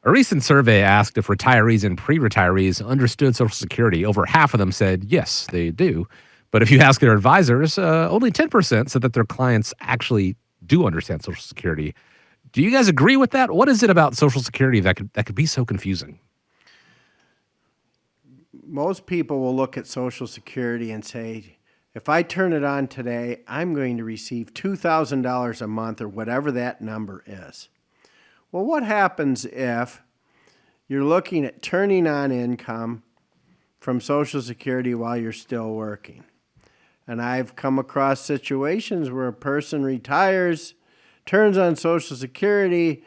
A recent survey asked if retirees and pre retirees understood Social Security. Over half of them said yes, they do. But if you ask their advisors, only 10% said that their clients actually do understand Social Security. Do you guys agree with that? What is it about Social Security that could be so confusing? Most people will look at Social Security and say, if I turn it on today, I'm going to receive $2,000 a month or whatever that number is. Well, what happens if you're looking at turning on income from Social Security while you're still working? And I've come across situations where a person retires, turns on Social Security,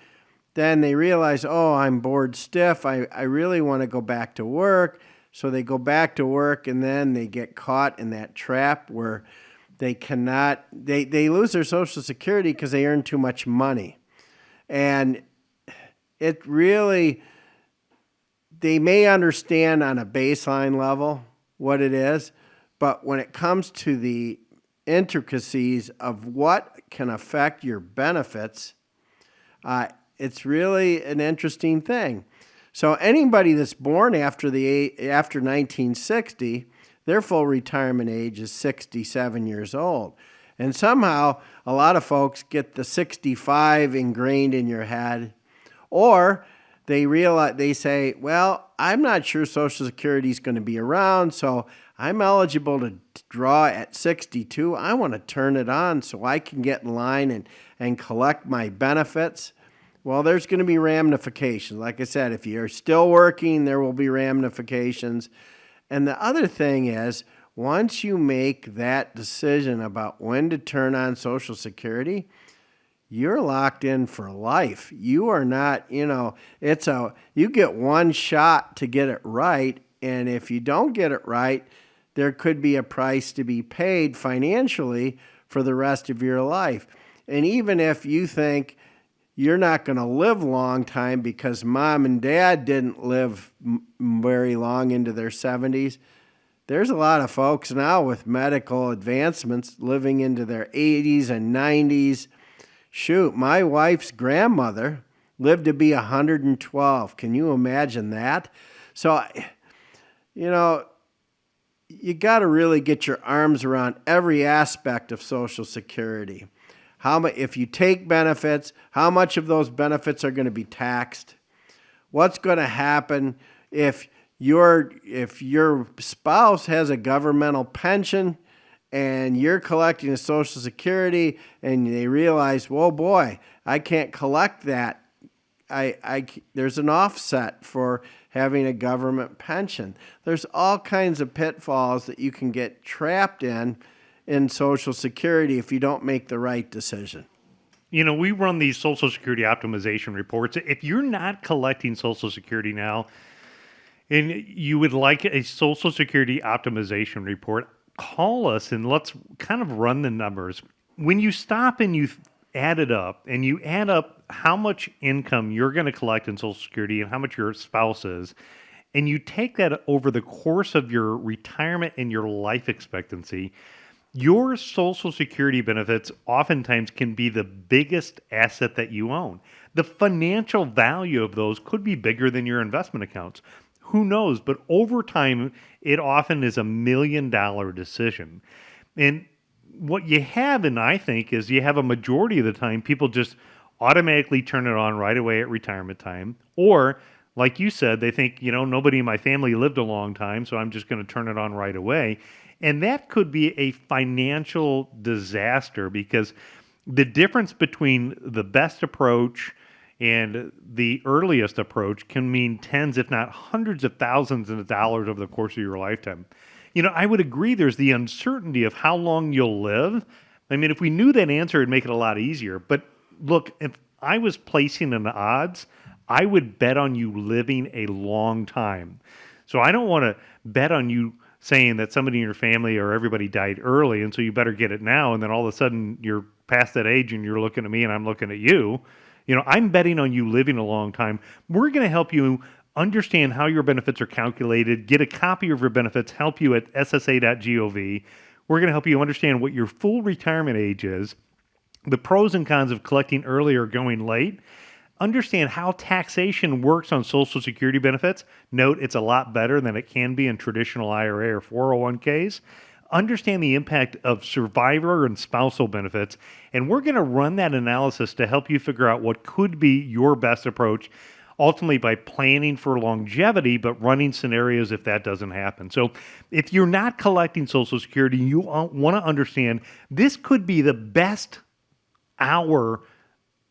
then they realize, oh, I'm bored stiff. I really want to go back to work. So they go back to work, and then they get caught in that trap where they lose their Social Security because they earn too much money. And it really, they may understand on a baseline level what it is, but when it comes to the intricacies of what can affect your benefits, it's really an interesting thing. So anybody that's born after 1960, their full retirement age is 67 years old. And somehow a lot of folks get the 65 ingrained in your head, or they say, well, I'm not sure Social Security is going to be around, so I'm eligible to draw at 62. I want to turn it on so I can get in line and collect my benefits. Well, there's going to be ramifications. Like I said, if you're still working, there will be ramifications. And the other thing is, once you make that decision about when to turn on Social Security, you're locked in for life. You are not, you get one shot to get it right. And if you don't get it right, there could be a price to be paid financially for the rest of your life. And even if you think you're not going to live a long time because mom and dad didn't live very long into their 70s, there's a lot of folks now with medical advancements living into their 80s and 90s. Shoot, my wife's grandmother lived to be 112. Can you imagine that? So, you got to really get your arms around every aspect of Social Security. If you take benefits, how much of those benefits are going to be taxed? What's going to happen if your spouse has a governmental pension and you're collecting a Social Security and they realize, whoa, boy, I can't collect that. There's an offset for having a government pension. There's all kinds of pitfalls that you can get trapped in Social Security if you don't make the right decision. We run these Social Security optimization reports. If you're not collecting Social Security now and you would like a Social Security optimization report, call us and let's kind of run the numbers. When you stop and you add it up and you add up how much income you're going to collect in Social Security and how much your spouse is, and you take that over the course of your retirement and your life expectancy, your Social Security benefits oftentimes can be the biggest asset that you own. The financial value of those could be bigger than your investment accounts. Who knows? But over time, it often is $1 million decision. And what you have, and I think, is you have a majority of the time, people just automatically turn it on right away at retirement time. Or, like you said, they think, nobody in my family lived a long time, so I'm just going to turn it on right away. And that could be a financial disaster because the difference between the best approach and the earliest approach can mean tens, if not hundreds of thousands of dollars over the course of your lifetime. I would agree there's the uncertainty of how long you'll live. I mean, if we knew that answer, it'd make it a lot easier. But look, if I was placing an odds, I would bet on you living a long time. So I don't want to bet on you saying that somebody in your family or everybody died early, and so you better get it now, and then all of a sudden you're past that age and you're looking at me and I'm looking at you. I'm betting on you living a long time. We're going to help you understand how your benefits are calculated, get a copy of your benefits, help you at ssa.gov. We're going to help you understand what your full retirement age is, the pros and cons of collecting early or going late. Understand how taxation works on Social Security benefits. Note it's a lot better than it can be in traditional IRA or 401ks. Understand the impact of survivor and spousal benefits. And we're going to run that analysis to help you figure out what could be your best approach, ultimately by planning for longevity, but running scenarios if that doesn't happen. So if you're not collecting Social Security, you want to understand this could be the best hour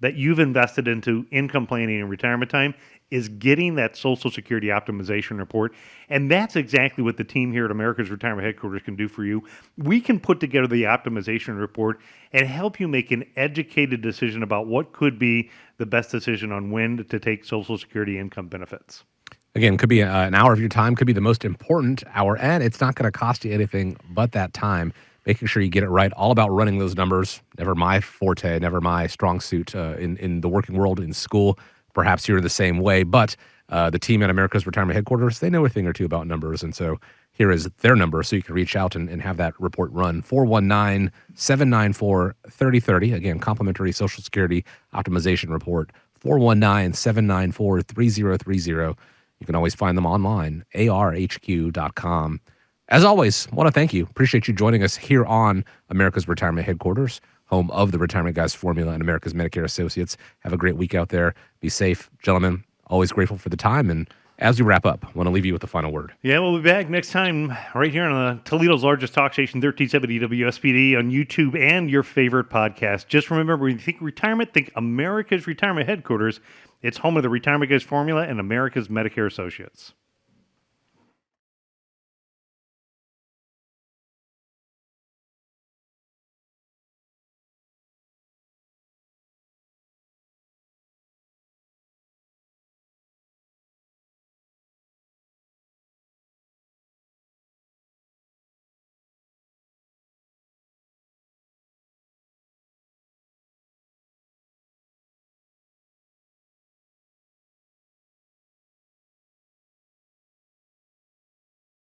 that you've invested into income planning and retirement time is getting that Social Security optimization report. And that's exactly what the team here at America's Retirement Headquarters can do for you. We can put together the optimization report and help you make an educated decision about what could be the best decision on when to take Social Security income benefits. Again, could be an hour of your time, could be the most important hour, and it's not going to cost you anything but that time. Making sure you get it right, all about running those numbers. Never my forte, never my strong suit in the working world, in school. Perhaps you're the same way, but the team at America's Retirement Headquarters, they know a thing or two about numbers. And so here is their number so you can reach out and have that report run. 419-794-3030. Again, complimentary Social Security optimization report. 419-794-3030. You can always find them online, arhq.com. As always, I want to thank you. Appreciate you joining us here on America's Retirement Headquarters, home of the Retirement Guys Formula and America's Medicare Associates. Have a great week out there. Be safe. Gentlemen, always grateful for the time. And as we wrap up, I want to leave you with the final word. Yeah, we'll be back next time right here on Toledo's largest talk station, 1370 WSPD, on YouTube and your favorite podcast. Just remember, when you think retirement, think America's Retirement Headquarters. It's home of the Retirement Guys Formula and America's Medicare Associates.